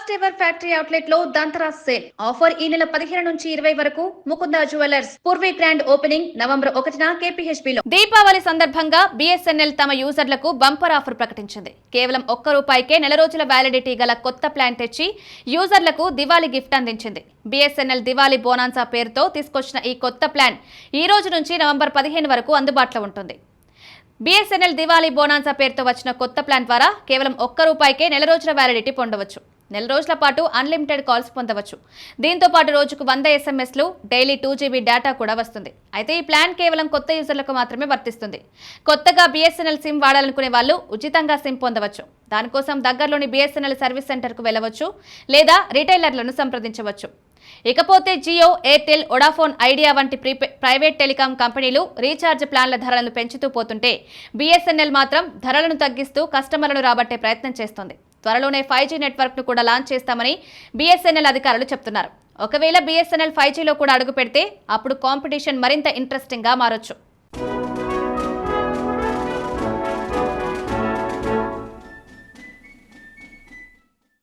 First ever factory outlet లో దంతరా sale offer ఈ నెల 15 నుంచి 20 వరకు Mukunda jewellers Purvi grand opening November 1న KPHB లో. దీపావళి సందర్భంగా BSNL తమ యూజర్లకు బంపర్ ఆఫర్ ప్రకటించింది. కేవలం ₹1 నెల రోజుల వ్యాలిడిటీ గల కొత్త ప్లాన్ తెచ్చి యూజర్లకు దివాళీ గిఫ్ట్ అందించింది. BSNL దివాళీ బోనాన్సా పేరుతో తీసుకొచ్చిన ఈ కొత్త ప్లాన్ ఈ రోజు నుంచి నవంబర్ 15 వరకు అందుబాటులో ఉంటుంది. BSNL దివాళీ బోనాన్సా పేరుతో వచ్చిన కొత్త ప్లాన్ ద్వారా కేవలం ₹1 నెల రోజుల వ్యాలిడిటీ పొందవచ్చు. నెల రోజుల పాటు అన్లిమిటెడ్ కాల్స్ పొందవచ్చు. దీంతో పాటు రోజుకు 100 SMSలు, డైలీ 2GB డేటా కూడా వస్తుంది. అయితే ఈ ప్లాన్ కేవలం కొత్త యూజర్లకు మాత్రమే వర్తిస్తుంది. కొత్తగా BSNL సిమ్ వాడాలనుకునే వాళ్ళు ఉచితంగా సిమ్ పొందవచ్చు. దానికోసం దగ్గరలోని BSNL సర్వీస్ సెంటర్కు వెళ్ళవచ్చు లేదా రిటైలర్లను సంప్రదించవచ్చు. ఇకపోతే జియో, ఎయిర్టెల్, వొడాఫోన్ ఐడియా వంటి ప్రైవేట్ టెలికాం కంపెనీలు రీఛార్జ్ ప్లాన్ల ధరలను పెంచుతూ పోతుంటే BSNL మాత్రం ధరలను తగ్గిస్తూ కస్టమర్లను రాబట్టే ప్రయత్నం చేస్తోంది. త్వరలోనే 5G నెట్వర్క్ ను కూడా లాంచ్ చేస్తామని BSNL అధికారులు చెప్తున్నారు. ఒకవేళ BSNL 5Gలో కూడా అడుగు పెడితే అప్పుడు కాంపిటీషన్ మరింత ఇంట్రెస్టింగ్ గా మారొచ్చు.